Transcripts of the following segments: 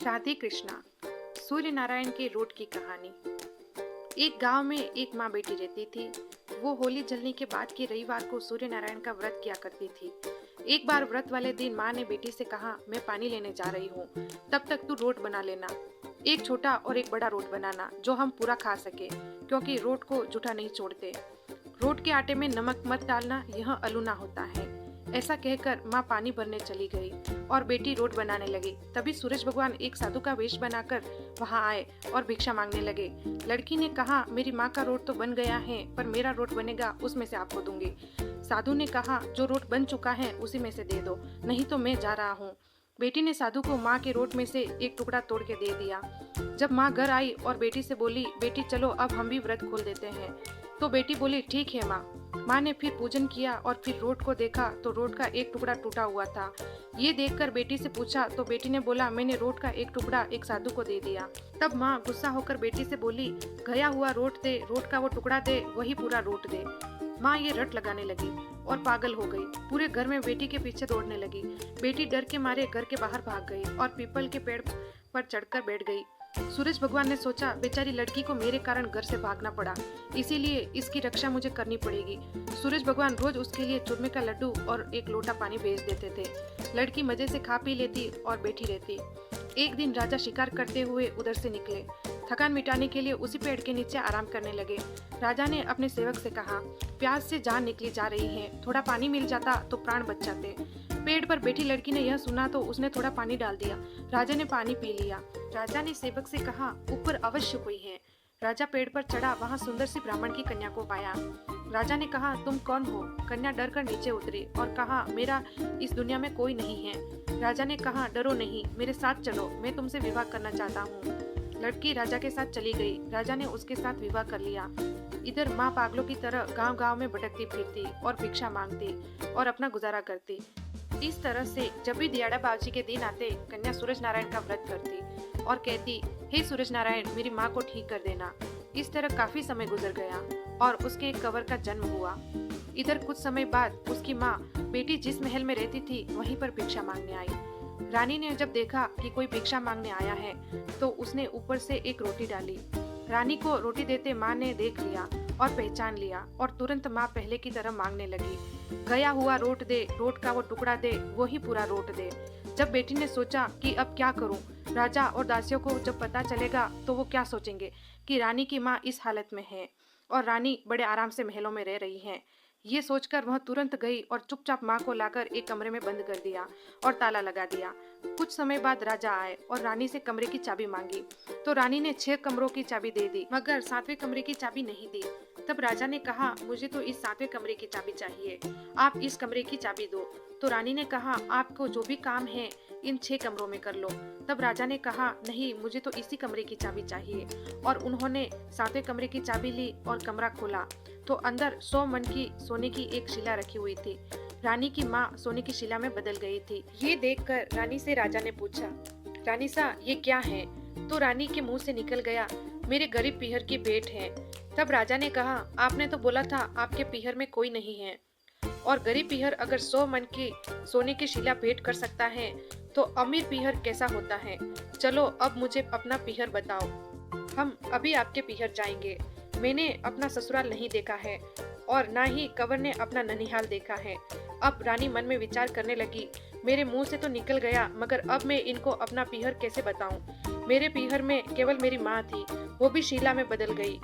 राधे कृष्णा। सूर्य नारायण के रोट की कहानी। एक गांव में एक माँ बेटी रहती थी। वो होली जलने के बाद के रविवार को सूर्य नारायण का व्रत किया करती थी। एक बार व्रत वाले दिन माँ ने बेटी से कहा, मैं पानी लेने जा रही हूँ, तब तक तू रोट बना लेना। एक छोटा और एक बड़ा रोट बनाना जो हम पूरा खा सके, क्योंकि रोट को जूठा नहीं छोड़ते। रोट के आटे में नमक मत डालना, यह अलूना होता है। ऐसा कहकर माँ पानी भरने चली गई और बेटी रोट बनाने लगी। तभी सूरज भगवान एक साधु का वेश बनाकर वहाँ आए और भिक्षा मांगने लगे। लड़की ने कहा, मेरी माँ का रोट तो बन गया है, पर मेरा रोट बनेगा उसमें से आपको दूंगी। साधु ने कहा, जो रोट बन चुका है उसी में से दे दो, नहीं तो मैं जा रहा हूँ। बेटी ने साधु को माँ के रोट में से एक टुकड़ा तोड़ के दे दिया। जब माँ घर आई और बेटी से बोली, बेटी चलो अब हम भी व्रत खोल देते हैं, तो बेटी बोली, ठीक है माँ। माँ ने फिर पूजन किया और फिर रोट को देखा तो रोट का एक टुकड़ा टूटा हुआ था। ये देखकर बेटी से पूछा तो बेटी ने बोला, मैंने रोट का एक टुकड़ा एक साधु को दे दिया। तब माँ गुस्सा होकर बेटी से बोली, गया हुआ रोट दे, रोट का वो टुकड़ा दे, वही पूरा रोट दे। माँ ये रट लगाने लगी और पागल हो गई। पूरे घर में बेटी के पीछे दौड़ने लगी। बेटी डर के मारे घर के बाहर भाग गई और पीपल के पेड़ पर चढ़कर बैठ गई। सूरज भगवान ने सोचा, बेचारी लड़की को मेरे कारण घर से भागना पड़ा, इसीलिए इसकी रक्षा मुझे करनी पड़ेगी। सूरज भगवान रोज उसके लिए चूरमे का लड्डू और एक लोटा पानी भेज देते थे। लड़की मजे से खा पी लेती और बैठी रहती। एक दिन राजा शिकार करते हुए उधर से निकले। थकान मिटाने के लिए उसी पेड़ के नीचे आराम करने लगे। राजा ने अपने सेवक से कहा, प्यास से जान निकली जा रही है, थोड़ा पानी मिल जाता तो प्राण बच जाते। पेड़ पर बैठी लड़की ने यह सुना तो उसने थोड़ा पानी डाल दिया। राजा ने पानी पी लिया। राजा ने सेवक से कहा, ऊपर अवश्य कोई है। राजा पेड़ पर चढ़ा, वहाँ सुंदर सी ब्राह्मण की कन्या को पाया। राजा ने कहा, तुम कौन हो? कन्या डर कर नीचे उतरी और कहा, मेरा इस दुनिया में कोई नहीं है। राजा ने कहा, डरो नहीं, मेरे साथ चलो, मैं तुमसे विवाह करना चाहता हूँ। लड़की राजा के साथ चली गई। राजा ने उसके साथ विवाह कर लिया। इधर माँ पागलों की तरह गांव गांव में भटकती फिरती और भिक्षा मांगती और अपना गुजारा करती। इस तरह से जब भी दियाड़ा बावजी के दिन आते, कन्या सूरज नारायण का व्रत करती और कहती, हे सूरज नारायण, मेरी माँ को ठीक कर देना। इस तरह काफी समय गुजर गया और उसके एक कंवर का जन्म हुआ। इधर कुछ समय बाद उसकी माँ बेटी जिस महल में रहती थी वहीं पर भिक्षा मांगने आई। रानी ने जब देखा कि कोई भिक्षा मांगने आया है तो उसने ऊपर से एक रोटी डाली। रानी को रोटी देते माँ ने देख लिया और पहचान लिया और तुरंत माँ पहले की तरह मांगने लगी, गया हुआ रोट दे, रोट का वो टुकड़ा दे, वही पूरा रोट दे। जब बेटी ने सोचा कि अब क्या करूं, राजा और दासियों को जब पता चलेगा तो वो क्या सोचेंगे कि रानी की माँ इस हालत में है और रानी बड़े आराम से महलों में रह रही है। ये सोचकर वह तुरंत गई और चुपचाप माँ को लाकर एक कमरे में बंद कर दिया और ताला लगा दिया। कुछ समय बाद राजा आए और रानी से कमरे की चाबी मांगी तो रानी ने 6 कमरों की चाबी दे दी, मगर 7वें कमरे की चाबी नहीं दी। तब राजा ने कहा, मुझे तो इस 7वें कमरे की चाबी चाहिए, आप इस कमरे की चाबी दो। तो रानी ने कहा, आपको जो भी काम है इन 6 कमरों में कर लो। तब राजा ने कहा, नहीं, मुझे तो इसी कमरे की चाबी चाहिए। और उन्होंने 7वें कमरे की चाबी ली और कमरा खोला तो अंदर 100 मन की सोने की एक शिला रखी हुई थी। रानी की माँ सोने की शिला में बदल गई थी। ये देखकर रानी से राजा ने पूछा, रानी सा, ये क्या है? तो रानी के मुंह से निकल गया, मेरे गरीब पीहर की भेंट है। तब राजा ने कहा, आपने तो बोला था आपके पीहर में कोई नहीं है, और गरीब पीहर अगर 100 मन की सोने की शिला भेंट कर सकता है तो अमीर पीहर कैसा होता है? चलो अब मुझे अपना पीहर बताओ, हम अभी आपके पीहर जाएंगे। मैंने अपना ससुराल नहीं देखा है और ना ही कंवर ने अपना ननिहाल देखा है। अब रानी मन में विचार करने लगी, मेरे मुंह से तो निकल गया, मगर अब मैं इनको अपना पीहर कैसे बताऊं? मेरे पीहर में केवल मेरी माँ थी, वो भी शीला में बदल गई।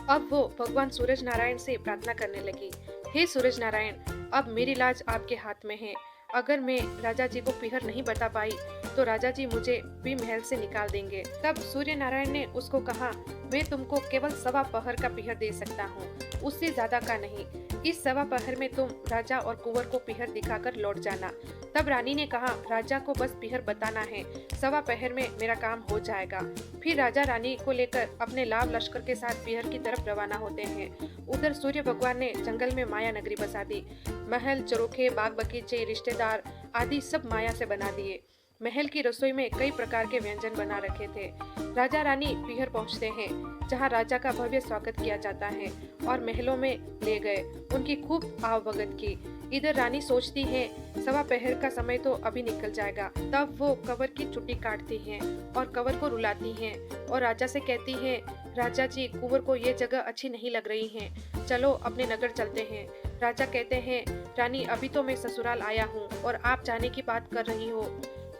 अब वो भगवान सूरज नारायण से प्रार्थना करने लगी, हे सूरज नारायण, अब मेरी लाज आपके हाथ में है। अगर मैं राजा जी को पीहर नहीं बता पाई तो राजा जी मुझे भी महल से निकाल देंगे। तब सूर्य नारायण ने उसको कहा, मैं तुमको केवल 1.25 पहर का पीहर दे सकता हूँ, उससे ज्यादा का नहीं। इस 1.25 पहर में तुम राजा और कुंवर को पीहर दिखाकर लौट जाना। तब रानी ने कहा, राजा को बस पीहर बताना है, 1.25 पहर में मेरा काम हो जाएगा। फिर राजा रानी को लेकर अपने लाभ लश्कर के साथ पीहर की तरफ रवाना होते हैं। उधर सूर्य भगवान ने जंगल में माया नगरी बसा दी। महल, चरोखे, बाग बगीचे, रिश्तेदार आदि सब माया से बना दिए। महल की रसोई में कई प्रकार के व्यंजन बना रखे थे। राजा रानी पीहर पहुंचते हैं, जहां राजा का भव्य स्वागत किया जाता है और महलों में ले गए उनकी खूब आवभगत की। इधर रानी सोचती है सवा पहर का समय तो अभी निकल जाएगा। तब वो कंवर की चुटी काटती हैं और कंवर को रुलाती हैं और राजा से कहती हैं, राजा जी, कुंवर को ये जगह अच्छी नहीं लग रही है, चलो अपने नगर चलते हैं। राजा कहते हैं, रानी, अभी तो मैं ससुराल आया हूँ और आप जाने की बात कर रही हो,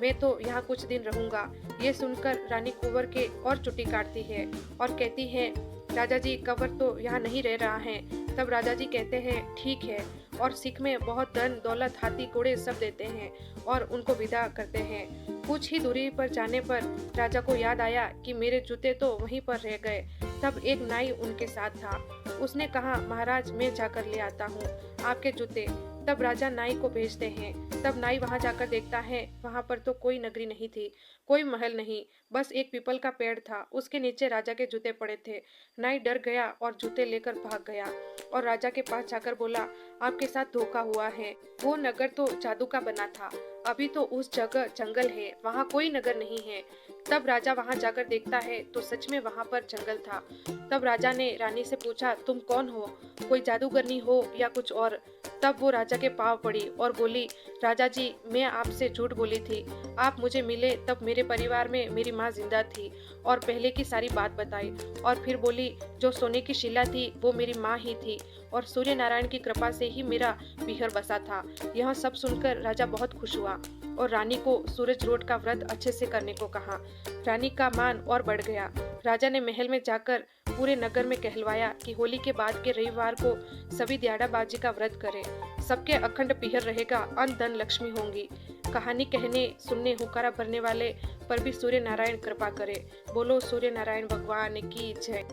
मैं तो यहाँ कुछ दिन रहूंगा। ये सुनकर रानी कुंवर के और चुटी काटती है और कहती है, राजा जी, कंवर तो यहाँ नहीं रह रहा है। तब राजा जी कहते हैं, ठीक है, और सिख में बहुत धन दौलत, हाथी घोड़े सब देते हैं और उनको विदा करते हैं। कुछ ही दूरी पर जाने पर राजा को याद आया कि मेरे जूते तो वहीं पर रह गए। तब एक नाई उनके साथ था। उसने कहा, महाराज, मैं जाकर ले आता हूँ आपके जूते। तब राजा नाई को भेजते हैं। तब नाई वहां जाकर देखता है, वहां पर तो कोई नगरी नहीं थी, कोई महल नहीं, बस एक पीपल का पेड़ था। उसके नीचे राजा के जूते पड़े थे। नाई डर गया और जूते लेकर भाग गया और राजा के पास जाकर बोला, आपके साथ धोखा हुआ है। वो नगर तो जादू का बना था, अभी तो उस जगह जंगल है, वहाँ कोई नगर नहीं है। तब राजा वहां जाकर देखता है तो सच में वहां पर जंगल था। तब राजा ने रानी से पूछा, तुम कौन हो, कोई जादूगरनी हो या कुछ और? तब वो राजा के पांव पड़ी और बोली, राजा जी, मैं आपसे झूठ बोली थी। आप मुझे मिले तब मेरे परिवार में मेरी माँ जिंदा थी और पहले की सारी बात बताई। और फिर बोली, जो सोने की शिला थी वो मेरी माँ ही थी और सूर्य नारायण की कृपा से ही मेरा पीहर बसा था। यह सब सुनकर राजा बहुत खुश हुआ और रानी को सूरज रोड का व्रत अच्छे से करने को कहा। रानी का मान और बढ़ गया। राजा ने महल में जाकर पूरे नगर में कहलवाया कि होली के बाद के रविवार को सभी दियाड़ाबाजी का व्रत करें, सबके अखंड पीहर रहेगा, अन्न धन लक्ष्मी होंगी। कहानी कहने सुनने हुकारा भरने वाले पर भी सूर्य नारायण कृपा करे। बोलो सूर्य नारायण भगवान की जय।